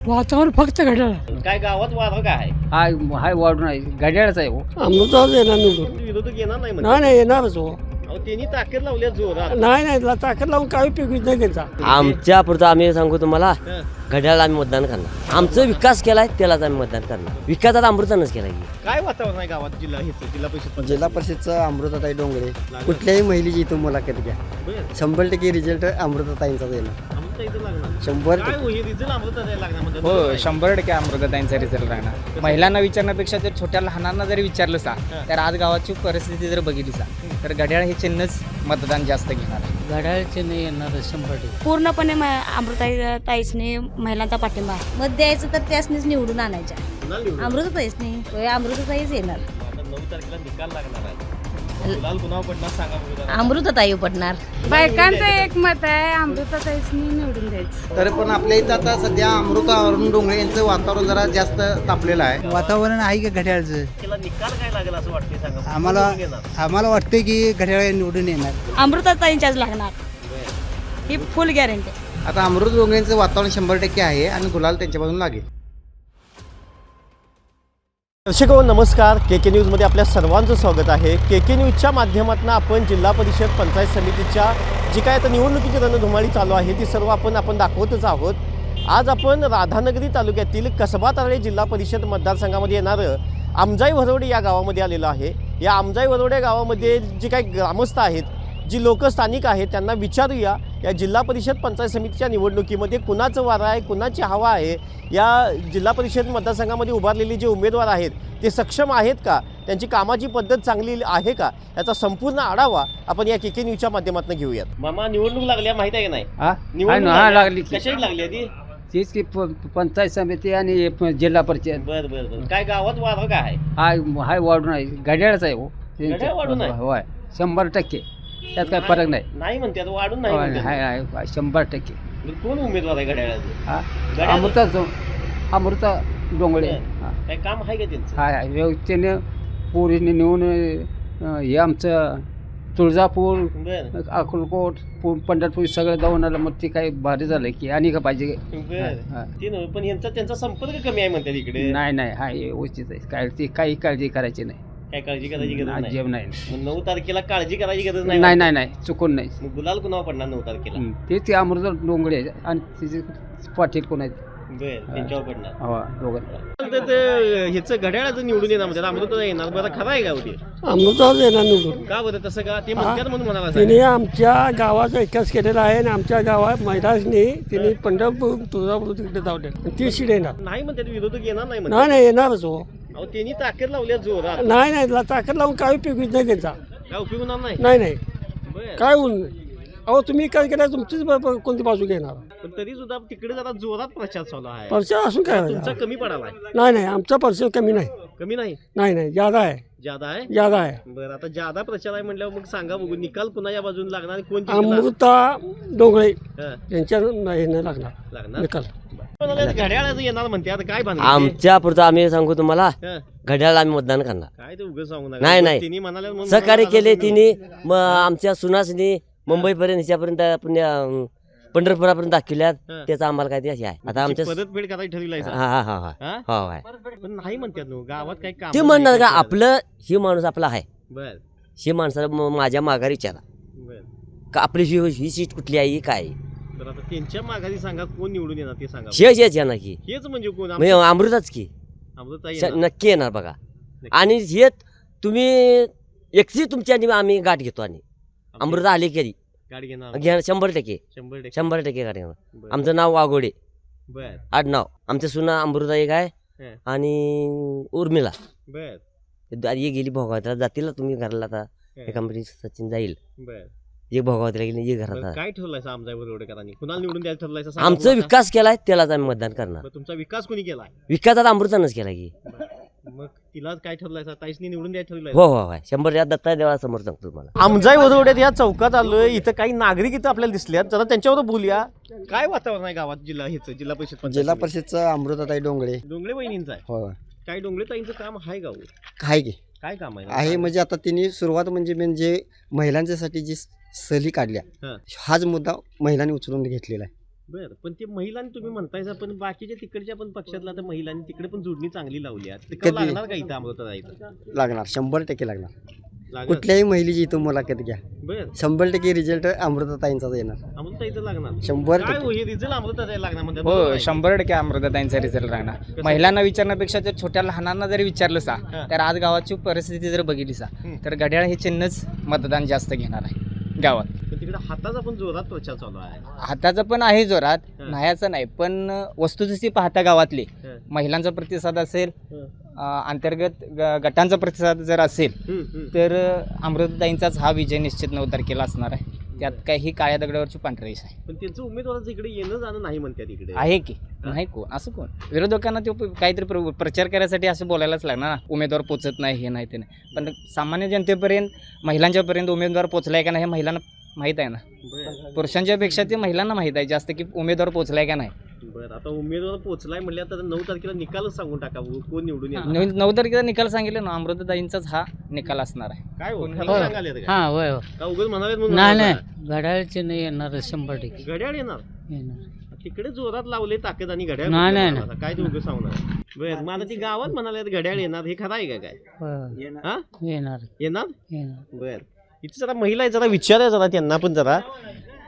वातावरण फक्त घड्याळ काय गावात वारं काय आहे? हाय वाढून आहे घड्याळच आहे हो. अमृताच येणार निवडून. विरोधक येणार नाही नाही म्हणजे नाही येणारच हो. त्यांनी ताकद लावल्या जोरात. नाही ताकद लावून काय उपयोग नाही त्यांचा. आमच्या पुरतं आम्ही सांगू तुम्हाला हं. घड्याळाला आम्ही मतदान करणार. आमचं विकास केलाय त्यालाच आम्ही मतदान करणार. विकासात अमृतानंच केलाय. काय वातावरण आहे गावात जिल्हा परिषद जिल्हा परिषदचं अमृताताई डोंगरे कुठल्याही महिलेची इथून मुलाखत घ्या, 100% रिझल्ट अमृताताईंचाच येणार. लागणार 100%. काय होईल रिझल्ट अमृता लागणार म्हणजे हो 100% अमृताताईंचा रिझल्ट राहणार. महिलांना विचारण्यापेक्षा जर छोट्या लहानांना जरी विचारलं सा तर आज गावाची परिस्थिती जर बघितली सा तर घड्याळ हे चिन्हच मतदान जास्त घेणार. घड्याळचे नाही येणार 100%. पूर्णपणे अमृताताईसने महिलांचा पाठिंबा आहे. मत द्यायचं तर त्यासनीच निवडून आणायच्या. अमृताताईसने अमृताताईच येणार. 9 तारखेला निकाल लागणार आहे. गुलाल कुणावर पडणार सांगा बघू. अमृताताई पडणार. बायकांचं एक मत आहे अमृताताईसनी निवडून द्यायचं. तर पण आपल्या इथं आता सध्या अमृता अरुण डोंगरे यांचं वातावरण जरा जास्त तापलेलं आहे. वातावरण आहे का घड्याळचं? त्याला निकाल काय लागेल असं वाटतंय सांगा. आम्हाला वाटतं की घड्याळ निवडून येणार. अमृताताईंच्याच लागणार ही फुल गॅरंटी. आता अमृत डोंगरेंचं वातावरण 100% आहे आणि गुलाल त्यांच्यापासून लागेल. दर्शक नमस्कार, के न्यूजमध्ये आपल्या सर्वांचं स्वागत आहे. के न्यूजच्या माध्यमातून आपण जिल्हा परिषद पंचायत समितीच्या जी काय आता निवडणुकीची रणधुमाळी चालू आहे ती सर्व आपण दाखवतच आहोत. आज आपण राधानगरी तालुक्यातील कसबा तारळे जिल्हा परिषद मतदारसंघामध्ये येणारं आमजाई वरवडे या गावामध्ये आलेलो आहे. या आमजाई वरवडे गावामध्ये जी काही ग्रामस्थ आहेत, जी लोक स्थानिक आहेत, त्यांना विचारूया या जिल्हा परिषद पंचायत समितीच्या निवडणुकीमध्ये कुणाचं वारं आहे, कुणाची हवा आहे. या जिल्हा परिषद मतदारसंघामध्ये उभारलेले जे उमेदवार आहेत ते सक्षम आहेत का, त्यांची कामाची पद्धत चांगली आहे का, याचा संपूर्ण आढावा आपण या के न्यूजच्या माध्यमातून घेऊयात. मामा निवडणूक लागल्या माहिती आहे का नाही? हा लागली की. कशाची लागली ती? तीच की पंचायत समिती आणि जिल्हा परिषद. बरं काय गावात वारं काय आहे? हाय वाढून आहे घड्याळच आहे हो. घड्याळ वाढून आहे? होय 100%. त्यात काय फरक नाही. नाही म्हणते आता वाढून नाही म्हणते. हाय 100%. कोण उमेदवार आहे घड्याळाचे? अमृता डोंगरे. काय काम आहे का त्यांचं? हाय व्यवस्थेने पोरीने नेऊन हे आमचं तुळजापूर, बरं अक्कलकोट, पंढरपूर सगळं जाऊन आलं. मग ते काही भारी झालं की आणि का पाहिजे. ते नव्हे, पण त्यांचा संपर्क कमी आहे म्हणतात इकडे. नाही हाय व्यवस्थित आहे. काय ती काही काळजी करायची नाही. काय काळजी करायची गरज नाही? अजिब नाही. मग 9 तारखेला काळजी करायची गरज नाही? नाही चुकून नाही. मग गुलाल कुणावर पडणार 9 तारखेला? ते अमृता डोंगरे आहे आणि तिचे पाटील कोण आहेत. बरं त्यांच्यावर पडणार. हो दोघं. ह्याचं घड्याळाचं निवडून येणार म्हणजे अमृता येणार. बरं खरं आहे का होती? अमृताच येणार निवडून. का बरं तसं का? ते म्हणतात म्हणून म्हणाला तिने आमच्या गावाचा विकास केलेला आहे आणि आमच्या गावात महिलांनी तिने पंढरपूर तुळजापूर तिकडे धावले. ती सीट येणार. नाही म्हणतात विरोधक येणार नाही म्हणतात. नाही येणारच हो. अहो त्यांनी ताकद लावल्या जोरात. नाही ताकद लावून काय उपयोग नाही त्यांचा. काय उपयोग होणार नाही? नाही बरं. काय होऊन. अहो तुम्ही काय केलं, तुमचीच कोणती बाजू घेणार. पण तरी सुद्धा तिकडे जरा जोरात प्रचार चालू आहे. परिचय असून काय तुमचा कमी पडालाय? नाही आमचा परिचय कमी नाही. कमी नाही? नाही ज्यादा आहे. ज्यादा आहे? बरं आता ज्यादा प्रचार आहे म्हटल्यावर मग सांगा बघू निकाल कुणाच्या बाजूने लागणार आणि कोण जिंकणार? अमृता डोंगरे हं, यांच्या हे लागणार निकाल. घड्याळाचं येणार म्हणते. आता काय भानगड? आमच्या पुरतं आम्ही सांगू तुम्हाला हं, घड्याळाला आम्ही मतदान करणार. काय ते उगाच सांगू नका. नाही. तिन्ही म्हणाले म्हणून सहकार्य म्हणाला केले असं तिने. मग आमच्या सुनासनी मुंबईपर्यंत ह्याच्यापर्यंत आपण पंढरपुरापर्यंत दाखवल्यात. हं. त्याचं आम्हाला काय ते आहे. आता त्याची आमच्या परतफेड करायची ठरविलाय का? हा हा? हो. पण नाही म्हणतात ना, गावात काही काम ते म्हणणार का आपलं ही माणूस आपला आहे. बर ही माणसाला माझ्या माघारी विचारा बर का आपली ही सीट कुठली आहे, ही काय आहे. तर आता त्यांच्या माघारी सांगा कोण निवडून येणार ते सांगा. हेच येणार की हेच म्हणजे कोण? म्हणजे अमृताच की अमृता येणार? नक्की येणार बघा. आणि हे तुम्ही एकटी तुमची आणि आम्ही गाठ घेतो आणि अमृता आली कधी गाडी घेणार? घ्या 100%. 100% गाठ घेणार. बरं. आमचं नाव वाघोडे बर आडनाव. आमच्या सुना अमृता एक आहे हं. आणि उर्मिला बर ये गेली भोगावतीला. जातील तुम्ही घराला आता हं. एका मध्ये सचिन जाईल. बर एक भोगावतीला गेली ये घरात. काय ठरलाय आमच्या एवढेकरांनी? कुणाला निवडून द्यायला ठरलाय? आमचा विकास केलाय त्यालाच आम्ही मतदान करणार. तुमचा विकास कोणी केलाय? विकासात अमृतानंच केला की. मग तिला काय ठरलाय? ताईसनी निवडून द्यायला ठरलाय? हो 100 या दत्ता देवा समोर सांगतो तुम्हाला. आमजाई वरवड्यात या चौकात आलोय. इथं काही नागरिक इथं आपल्याला दिसल्यात. जरा त्यांच्यावर बोलूया. काय वातावरण आहे गावात? जिल्हा परिषद जिल्हा परिषदचं अमृताताई डोंगरे. डोंगळे बहिणींचा आहे. हो काय डोंगळे ताईंचं काम आहे गाव? आहे की काय काम आहे? आहे म्हणजे आता तिने सुरुवात म्हणजे महिलांच्यासाठी जी सहली काढल्या हं. हाच मुद्दा महिलांनी उचलून घेतलेला आहे. बरं, पण ते महिलांनी तुम्ही म्हणतायसा, पण बाकीच्या तिकडच्या पण पक्षातला तर महिलांनी तिकडे पण जोडणी चांगली लावली आहे. तिकडे कधी? लागणार का इथं अमृताताईचं? लागणार 100% लागणार. लागणार. कुठल्याही महिलेची इथं मुलाखत घ्या, बरं, 100% रिझल्ट अमृताताईंचाच येणार. अमृताताईचं लागणार. 100%. काय हो, हे रिझल्ट अमृताताई लागणार म्हणतात, बरोबर हो आहे? 100% अमृताताईंचा रिझल्ट राहणार. महिलांना विचारण्यापेक्षा जर छोट्या लहानांना जरी विचारलं सा हां. तर आज गावाची परिस्थिती जर बघितली सा हं. तर घड्याळ हे चिन्हच मतदान जास्त घेणार आहे गावात. पण तिकडे हाताचा पण जोरात प्रचार चालू आहे. हाताचं पण आहे जोरात, हं. नाहीचं नाही, पण वस्तुस्थिती पाहता गावातली हं. महिलांचा प्रतिसाद असेल, हं. अंतर्गत गटांचा प्रतिसाद जर असेल हं. तर अमृताताईंचाच हा विजय निश्चित 9 तारखेला असणार आहे. त्यात काही काळ्या दगडावरची पांढरी रेष आहे. पण त्यांचं उमेदवाराचं इकडे येणं जाणं नाही म्हणतात इकडे. आहे की नाही, कोण असं कोण विरोधकांना ते काहीतरी प्रचार करायसाठी असं बोलायलाच लागणार ना, उमेदवार पोचत नाही, हे नाही ते नाही. पण सामान्य जनतेपर्यंत, महिलांच्यापर्यंत उमेदवार पोचलाय का नाही हे महिलांना माहीत आहे ना. बरं. पुरुषांच्या पेक्षा ते महिलांना माहीत आहे जास्त की उमेदवार पोचलाय का नाही. बरं, आता उमेदवार पोहोचलाय म्हणल्या तर 9 तारखेला निकालच सांगून टाका, कोण निवडून येणार. 9 तारखेचा निकाल सांगितलं ना, अमृताताईंचाच हा निकाल असणार आहे. काय हो, कोण- खरं सांगायला का? हां होय हो. का उगाच म्हणाले म्हणून नाही म्हणता? नाही घड्याळचे नाही येणार 100% घड्याळ येणार. येणार. तिकडे जोरात लावले ताकद आणि घड्याळ नाही, कुठलं नाही, म्हणाला? काय ते उगाच सांगणार. बरं, मग आता ती गावात म्हणाले घड्याळ येणार, हे खरं आहे का काय? होय. हा, येणार येणार. येणार. बर, इथे जरा महिला आहे, जरा विचारा जरा त्यांना पण जरा.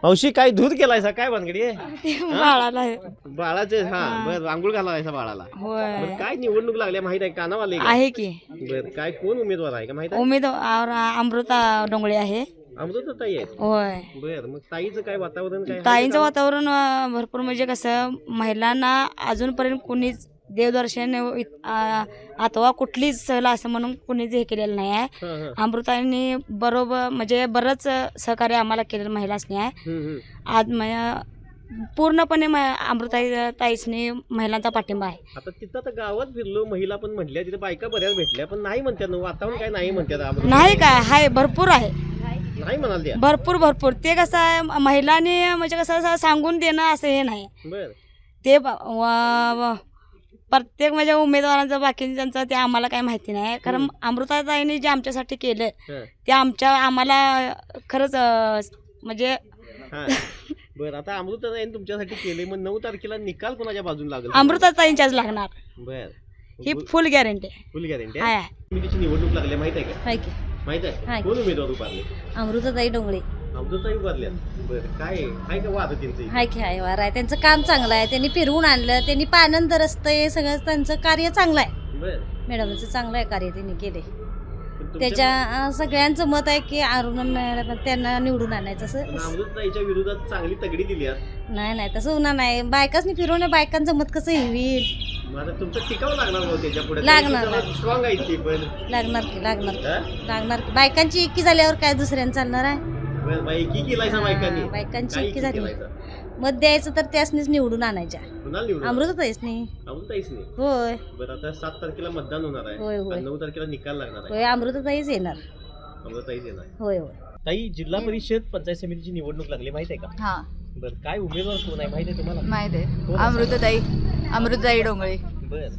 मावशी, काय दूध केलायसा, काय भानगडी आहे? बाळाला बाळाचे, हा बर, आंघोळ घालायचा बाळाला. होय बरं, काय निवडणूक लागल्या माहित आहे, कानावाले का? आहे की बर, काय कोण उमेदवार आहे का माहित आहे? उमेदवार अमृता डोंगळे आहे. अमृताताई आहेत. होय, बर, मग ताईचं काय वातावरण काय आहे? ताईंचं वातावरण भरपूर, म्हणजे कसं महिलांना अजूनपर्यंत कुणीच देवदर्शन अथवा कुठलीच सहल असं म्हणून कुणीच हे केलेलं नाही आहे. हं, हं. अमृताईंनी बरोबर म्हणजे बरंच सहकार्य आम्हाला केलेलं महिलांनी आहे. हं. आज पूर्णपणे ताईसनी महिलांचा पाठिंबा आहे. आता तिथं आता गावात फिरलो, महिला पण म्हटल्या, तिथे बायका बऱ्याच भेटल्या, पण नाही म्हणतात ना, वातावरण काय नाही म्हणतात. अमृता नाही काय आहे, भरपूर आहे, नाही म्हणाल त्या. भरपूर. ते कसं आहे, महिलांनी म्हणजे कसं सांगून देणं असं हे नाही. बर, ते प्रत्येक म्हणजे उमेदवारांचं बाकीच्यांचं ते आम्हाला काही माहिती नाही, कारण अमृताताईंनी जे आमच्यासाठी केलं हं. ते आम्हाला खरंच म्हणजे हा. बर, आता अमृताताईने तुमच्यासाठी केले, मग 9 तारखेला निकाल कोणाच्या बाजून लागेल? अमृताताईंच्याच लागणार, बर, ही फुल गॅरंटी आहे. फुल गॅरंटी आहे. समितीची निवडणूक लागली माहित आहे का? हाय की माहित हाय. आहे कोण उमेदवार उभारले? अमृताताई डोंगळे अमृताताई उभारल्या. बरं, काय आहे का वाद त्यांचं? हाय की हाय वार आहे, त्यांचं काम चांगलं आहे, त्यांनी फिरवून आणलं, त्यांनी पानंद रस्ते सगळं त्यांचं कार्य चांगलं आहे. बर, मॅडमचं चांगलं आहे कार्य त्यांनी केले. पण तुमच्या- त्याच्या सगळ्यांचं मत आहे की अरुण त्यांना निवडून आणायचं. पण असं अमृताताईच्या विरोधात चांगली तगडी दिली आहे. नाही तसं होणार नाही, बायकांनी फिरवणं, बायकांचं मत कसं होईल. मग आता तुमचं टिकावं लागणार भाऊ त्याच्या पुढे. लागणार. स्ट्रॉंग आहे ती पण. लागणार की हा? लागणार की. बायकांची एकी झाल्यावर काय दुसऱ्यांचं चालणार आहे. बरं, बाई, की केलायचा बायकांनी? बायकांची काय एकी झाली, केलायचा? मत द्यायचं तर त्यासनीच निवडून आणायच्या. कुणाला निवडून? अमृताताईच नाही. अमृताताईच नाही. होय बरं, आता 7 तारखेला मतदान होणार आहे. होय, होय. 9 तारखेला निकाल लागणार आहे. होय, अमृताताईच येणार. अमृताताईच येणार. होय ताई, जिल्हा परिषद पंचायत समितीची निवडणूक लागली माहित आहे का? हा बरं, काय उमेदवार कोण आहे माहित आहे तुम्हाला? माहित आहे, कोण अमृताताई डोंगळे. बरं,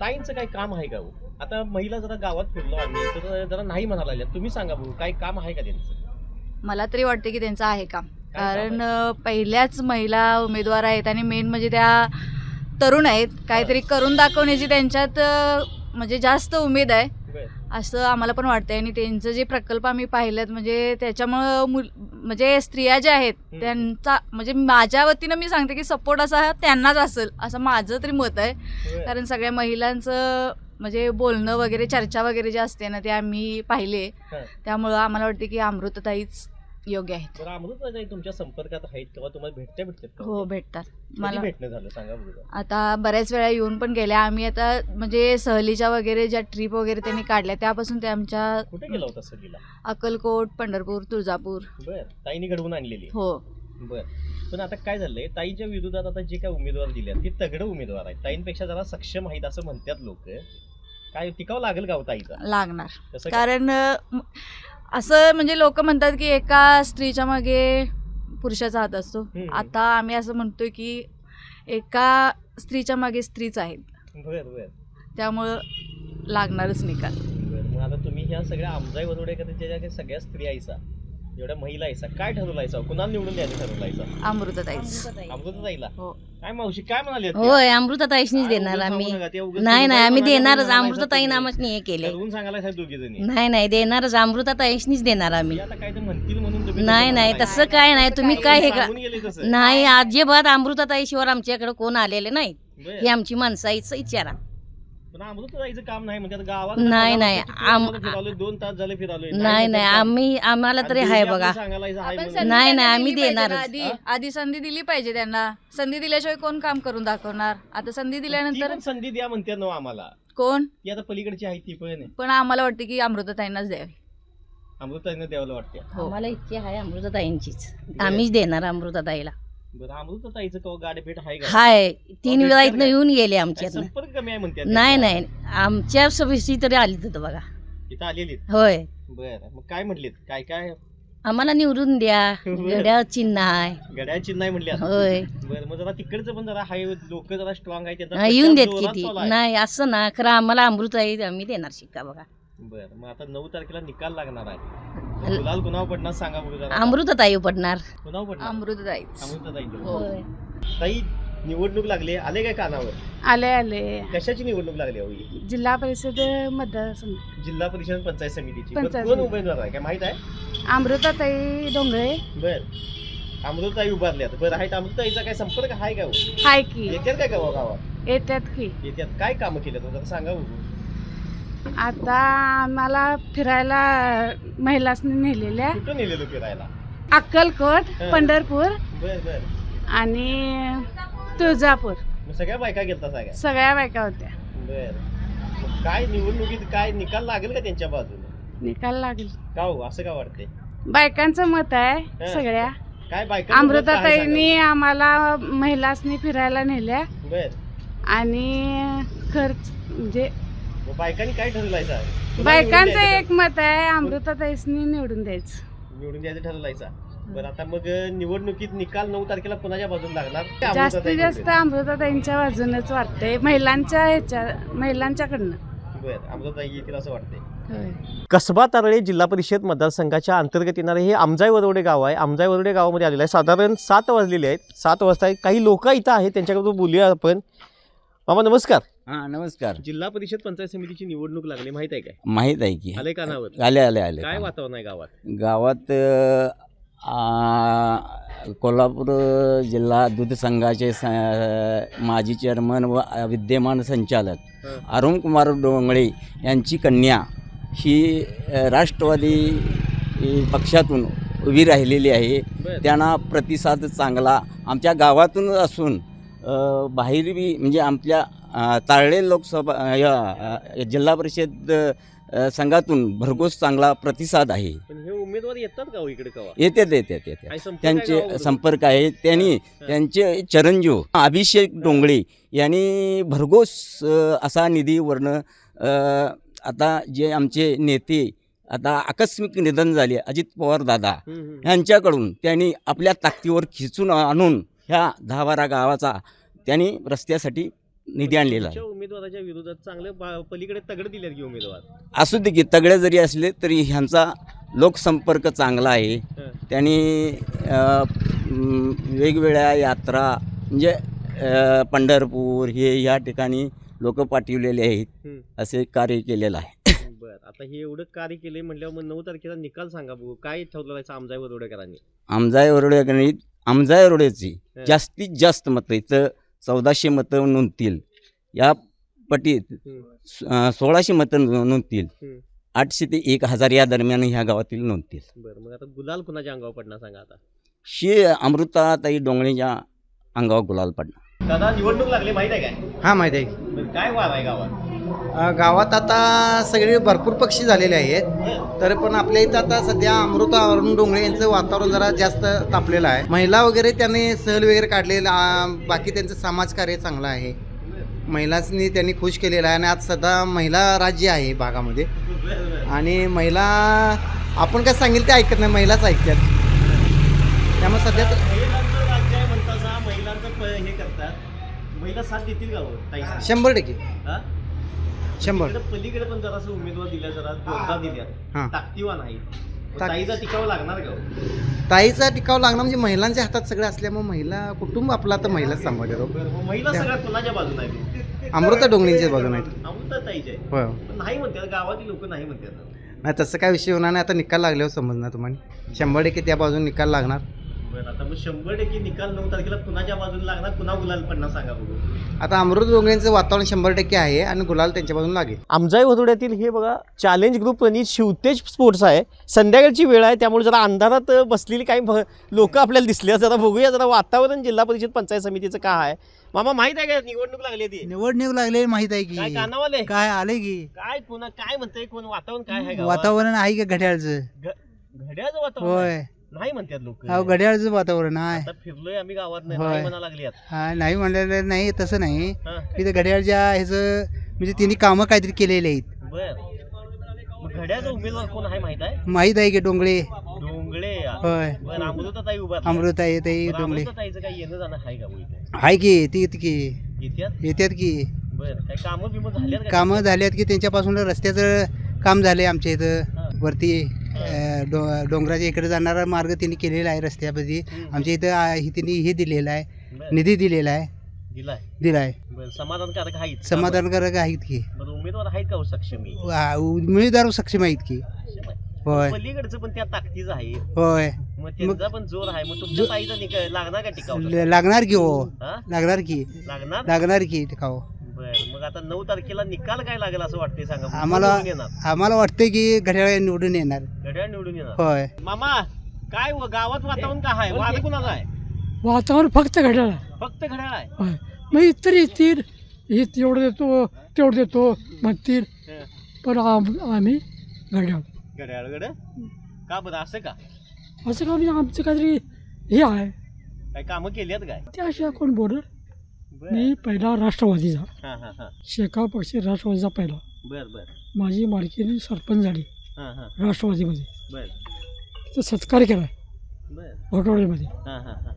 ताईंचं काय काम आहे का हो? आता महिला जरा गावात फिरलो आम्ही, तर जरा नाही म्हणायला लागल्या. तुम्ही सांगा भाऊ, काय काम आहे का त्यांचं? मला तरी वाटते की त्यांचं आहे काम, काय काम कारण पहिल्याच महिला उमेदवार आहेत आणि मेन म्हणजे त्या तरुण आहेत, काहीतरी करून दाखवण्याची त्यांच्यात म्हणजे जास्त उमेद आहे बरं, असं आम्हाला पण वाटतंय. आणि त्यांचं जे प्रकल्प आम्ही पाहिलेत म्हणजे त्याच्यामुळं म्हणजे स्त्रिया ज्या आहेत त्यांचा म्हणजे माझ्या वतीनं मी सांगते की सपोर्ट असा त्यांनाच असेल असं माझं तरी मत आहे. बरं. कारण सगळ्या महिलांचं म्हणजे बोलणं वगैरे, चर्चा वगैरे जे असते ना ते आम्ही पाहिले, हं. त्यामुळं आम्हाला वाटते की अमृताताईच योग्य आहेत. बरं, अमृताताई तुमच्या संपर्कात आहेत किंवा तुम्हाला भेटतात का? हो, भेटतात कधी मला. भेटणं झालं सांगा बरं. आता बऱ्याच वेळा येऊन पण गेल्या आम्ही. आता म्हणजे सहलीच्या वगैरे ज्या ट्रिप वगैरे त्यांनी काढल्या त्यापासून ते आमच्या कुठे गेला होता सगळीला? अक्कलकोट, पंढरपूर, तुळजापूर. बर, ताईने घडवून आणलेली. हो, बर, पण आता काय झालंय, ताईच्या विरोधात आता जे काय उमेदवार दिले ते तगडे उमेदवार आहेत, ताईंपेक्षा जरा सक्षम आहेत असं म्हणतात लोक. काय टिकावं लागेल का हो ताईचा? लागणार. कसं काय? कारण असं म्हणजे लोक म्हणतात की एका स्त्रीच्या मागे पुरुषाचा हात असतो. आता आम्ही असं म्हणतोय की एका स्त्रीच्या मागे स्त्रीच आहेत, बर बर त्यामुळं लागणारच निकाल. बर, मग आता तुम्ही ह्या सगळ्या आमजाई वरोडेकरांच्या ज्या काही सगळ्या स्त्री आयसा एवढ्या महिला आहेसा, काय ठरवलायचा, कुणाला निवडून द्यायचं ठरवलायचा? अमृताताईच. अमृताताईला. हो. काय मावशी काय म्हणाले? होय अमृताताईशनीच देणार आम्ही. नाही नाही आम्ही देणारच. अमृताताई नामाच हे केले. सांगायला साहेब दोघी जणी. नाही नाही देणारच. अमृताताईशनीच देणार आम्ही. आता काय ते म्हणतील म्हणून तुम्ही नाही नाही तसं काय नाही. तुम्ही काय हे का सांगून गेले तसं. नाही अजिबात अमृताताई शिवाय आमच्याकडे कोण आलेले नाही. बरं. ही आमची माणसाईच विचारा. पण अमृताताईचं काम नाही म्हणजे आता गावात नाही, नाही. फिरवलोय 2 तास झाले फिरवलोय. नाही नाही आम्हाला तरी आहे बघा. आपण संधी नाही त्यांना आम्ही दिली पाहिजे ना देणारच. आधी संधी दिली पाहिजे त्यांना. संधी दिल्याशिवाय कोण काम करून दाखवणार. आता संधी दिल्यानंतर संधी द्या म्हणते ना आम्हाला. कोण ती आता पलीकडची आहे ती पण पण आम्हाला वाटतं की अमृताताईंनाच द्यावी. अमृताताईनं द्यावं वाटते. आम्हाला इच्छा आहे अमृताताईंचीच. आम्हीच देणार अमृताताईला. बरं अमृताताईचं कवा गाडी भेट आहे का? हाय 3 वेळा इथनं येऊन गेले आमच्यातनं. संपर्क कमी आहे म्हणते. नाही नाही आमच्या सभेशी तरी आली तिथं बघा. इथं आलेली. होय बरं मग काय म्हटलीत? काय काय आम्हाला निवडून द्या. घड्याळ चिन्ह आहे. घड्याळ चिन्ह नाही म्हटली आता. होय बरं मग जरा तिकडचं पण जरा हाय लोक जरा स्ट्रॉंग आहे त्यांचा येऊन देत प्रचार जोरात किती चालू आहे. नाही असं ना खरं आम्हाला अमृताई आम्ही देणार शिक्का बघा. बरं मग आता 9 तारखेला निकाल लागणार आहे. गुलाल कुणावर पडणार सांगा बघू जरा. अमृताताई पडणार. कुणावर पडणार? अमृताताईच. अमृताताई. होय ताई निवडणूक लागली आले काय कानावर? आले कशाची निवडणूक लागली होई? जिल्हा परिषद मतदारसंघ. जिल्हा परिषद पंचायत समितीची. पंचायत कोण समिती. उमेदवार आहे काय माहित आहे? अमृताताई डोंगळे बर अमृताई उभारल्यात. बरं आहे अमृताईचा काय संपर्क आहे का? हाय की येतात काय गावात? येतात की. येतात. काय कामं केल्यात जरा सांगा बघू. आता आम्हाला फिरायला महिलांनी नेलेल्या कुठं नेलेलो फिरायला? अक्कलकोट, पंढरपूर बर बर. आणि तुळजापूर. मग सगळ्या बायका गेलता सगळ्या? सगळ्या बायका होत्या. बर मग काय निवडणुकीत काय निकाल लागेल का त्यांच्या बाजूने? निकाल लागेल. का हो असं का वाटते? बायकांचं मत आहे सगळ्या. काय बायका? अमृताताईंनी आम्हाला महिलांनी फिरायला नेल्या बर आणि खर्च म्हणजे मग बायकांनी काय ठरवलायचा? बायकांचं एक मत आहे अमृताताईंनी निवडून द्यायचं. निवडून द्यायचं ठरवलायचा. बरं आता मग निवडणुकीत निकाल 9 तारखेला कुणाच्या बाजूने लागणार? जास्तीत जास्त अमृताताईंच्या बाजूनच वाटतंय. महिलांच्याकडनं. बरं अमृताताई येतील असं वाटतंय. कसबा तारळे जिल्हा परिषद मतदारसंघाच्या अंतर्गत येणारे हे आमजाई वरवडे गाव आहे. आमजाई वरवडे गावामध्ये आलेलं आहे. साधारण 7 वाजलेले आहेत. 7 वाजता काही लोक इथं आहेत त्यांच्याकडून बोलूया आपण. मामा नमस्कार. हां नमस्कार. जिल्हा परिषद पंचायत समितीची निवडणूक लागली माहित आहे काय? माहीत आहे की. आले कानावर? आले काय वातावरण आहे गावात? गावात कोल्हापूर जिल्हा दूध संघाचे माजी चेअरमन व विद्यमान संचालक अरुण कुमार डोंगळे यांची कन्या ही राष्ट्रवादी पक्षातून उभी राहिलेली आहे. त्यांना प्रतिसाद चांगला आमच्या गावातून असून बाहेर बी म्हणजे आपल्या तारळे लोकसभा जिल्हा परिषद संघातून भरघोस चांगला प्रतिसाद आहे. पण हे उमेदवार येतात का इकडे कवा? येतात त्यांचे संपर्क आहे. त्यांचे चिरंजीव अभिषेक डोंगळे यांनी भरघोस असा निधीवरनं आता जे आमचे नेते आता आकस्मिक निधन झाले अजित पवार दादा यांच्याकडून त्यांनी आपल्या ताकदीवर खिचून आणून ह्या 10-12 गावाचा त्यांनी रस्त्यासाठी निधी आणलेला आहे. उमेदवाराच्या विरोधात चांगले पलीकडे तगड दिलेत की उमेदवार असू दे की तगडे जरी असले तरी ह्यांचा लोकसंपर्क चांगला आहे. त्यांनी वेगवेगळ्या यात्रा म्हणजे पंढरपूर हे या ठिकाणी लोक पाठवलेले आहेत असे कार्य केलेलं आहे. बरं आता हे एवढं कार्य केले म्हटल्यावर मग 9 तारखेला निकाल सांगा बघू. काय ठरवलं आहे आमजाई वरवडेकरांनी? आमजाई वरवडेची जास्तीत जास्त मतं इथं 1400 मतं नोंदतील. या पटीत 1600 मतं नोंदतील. 800 ते 1000 या दरम्यान ह्या गावातील नोंदतील. बरं मग आता गुलाल कुणाच्या अंगावर पडणार सांगा आता? अमृताताई डोंगळेच्या अंगावर गुलाल पडणार. दादा निवडणूक लागली माहित आहे काय? हां माहीत आहे. काय वाद आहे गावात? गावात आता सगळे भरपूर पक्षी झालेले आहेत. तर पण आपल्या इथं आता सध्या अमृता अरुण डोंगळे यांचं वातावरण जरा जास्त तापलेलं आहे. महिला वगैरे त्यांनी सहल वगैरे काढलेलं बाकी त्यांचं समाजकार्य चांगलं आहे. महिलांनी त्यांनी खुश केलेलं आहे. आणि आज सध्या महिला राज्य आहे भागामध्ये. आणि महिला आपण काय सांगेल ते ऐकत नाही, महिलाच ऐकतात. त्यामुळे सध्या महिलांचं राज्य आहे म्हणता महिलांचं हे करतात. महिला साथ देतील का? 100% 100. पलीकडे पण जरासं उमेदवार दिल्या जरा जोरदार दिल्या ताकदीवान आहे. ताईचा टिकाव लागणार का हो? ताईचा टिकाव लागणं म्हणजे महिलांच्या हातात सगळं असल्यामुळे महिला कुटुंब आपला तर महिलाच सांभाळतो. मग महिला सगळ्यात कुणाच्या बाजूला आहे? अमृता डोंगरेंच्याच बाजूने आहेत. अमृता ताईच्या आहे. होय. पण नाही म्हणतात, गावातील लोक नाही म्हणतात. नाही तसं काय विषय होणार नाही. आता निकाल लागल्यावर समजणार तुम्हाला. 100% त्या बाजूने निकाल लागणार. बरं, आता मग 100% निकाल 9 तारखेला कुणाच्या बाजूला लागणार, कुणा गुलाल पडणार सांगा बघू. आता अमृता डोंगरेंचं वातावरण 100% आहे आणि गुलाल त्यांच्या बाजूने लागेल. आमजाई वधोड्यातील हे बघा चॅलेंज ग्रुप प्रणित शिवतेज स्पोर्ट्स आहे. संध्याकाळची वेळ आहे, त्यामुळे जरा अंधारात बसलेली काही लोक आपल्याला दिसली. जरा बघूया जरा वातावरण जिल्हा परिषद पंचायत समितीचं काय आहे. मामा माहित आहे का निवडणूक लागली ती? निवडणूक लागले माहित आहे काय की कानावाले काय आले की काय कोणा काय म्हणतंय, कोण वातावरण काय आहे गावात? वातावरण आहे का घड्याळचं? घड्याळचं वातावरण आहे? होय नाही म्हणतात लोक. अहो घड्याळचं वातावरण आहे. आता फिरलोय आम्ही गावात, नाही होय. म्हणा लागली आता. हा नाही म्हणलेलं नाही, तसं नाही. हा. इथं घड्याळच्या ह्याचं म्हणजे तिने कामं काहीतरी केलेले आहेत. बर, मग घड्याळचा उमेदवार कोण आहे माहित आहे? माहित आहे की डोंगळे? डोंगळे. होय. बरं, अमृताताई उभा अमृता येत आहे डोंगळे. अमृताताईचं काही येणं जाणं आहे का इथे? आहे की ती की येत्यात. येतात की बर, काय कामं बिमं झाल्यात का? कामं झाल्यात की त्यांच्यापासून रस्त्याचं काम झालंय आमच्या इथं वरती. डोंगराच्या इकडे जाणारा मार्ग त्यांनी केलेला आहे रस्त्यामध्ये. आमच्या इथं त्यांनी हे दिलेलं आहे, बरं. निधी दिलेला आहे. दिलाय बरं, समाधानकारक आहेत का? समाधानकारक आहेत की. बरं, उमेदवार आहेत का हो सक्षम? उमेदवार सक्षम आहेत की. होय पलीकडचं पण त्या ताकदीचं आहे. होय मग त्यांचा पण जोर आहे. मग तुमच्या ताईचा निकाल लागणार का टिकाव? लागणार की हो. हा? लागणार की लागणार. लागणार की टिकाव. बर, मग आता 9 तारखेला निकाल काय लागेल असं वाटतंय सांगा. आम्हाला निवडून येणार? आम्हाला वाटतंय की घड्याळ निवडून येणार. घड्याळ निवडून येणार. होय. मामा काय गावात वातावरण काय आहे? वाद कुणाला आहे? वातावरण फक्त घड्याळ आहे. फक्त घड्याळ आहे. होय. मग इतर येतील, एवढं देतो तेवढं देतो म्हणतील, पण आम्ही घड्याळ. घड्याळ घड्याळ का बरं असं का? असं का म्हणजे आमचं काहीतरी हे आहे. काय कामं केली आहेत काय? त्याशिवाय कोण बोलर. मी पहिला राष्ट्रवादीचा, हां हां हां. शेकाव पक्ष राष्ट्रवादीचा पहिला. बर बर. माझी मालकीने सरपंच झाली हां हां. राष्ट्रवादीमध्ये. बर तर सत्कार केला बर. घोटवडीमध्ये. हां हां हां.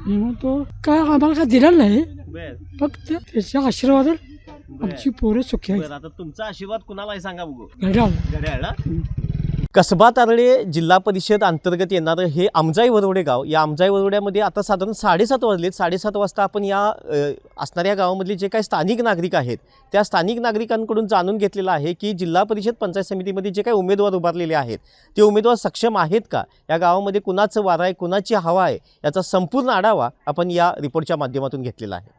मी म्हणतो काय आम्हाला काय दिलेलं नाही, बर फक्त त्याच्या आशीर्वादाने आमची पोरं सुखी आहेत. बर, आता तुमचा आशीर्वाद कुणाला आहे सांगा बघू. घड्याळ. घड्याळ. कसबा तारळे जिल्हा परिषद अंतर्गत येणारं हे आमजाई वरवडे गाव. या आमजाई वरवड्यामध्ये आता साधारण 7:30 वाजलेत. 7:30 वाजता आपण या असणाऱ्या गावामधले जे काही स्थानिक नागरिक आहेत त्या स्थानिक नागरिकांकडून जाणून घेतलेलं आहे की जिल्हा परिषद पंचायत समितीमध्ये जे काही उमेदवार उभारलेले आहेत ते उमेदवार सक्षम आहेत का, या गावामध्ये कुणाचं वारं आहे, कुणाची हवा आहे, याचा संपूर्ण आढावा आपण या रिपोर्टच्या माध्यमातून घेतलेला आहे.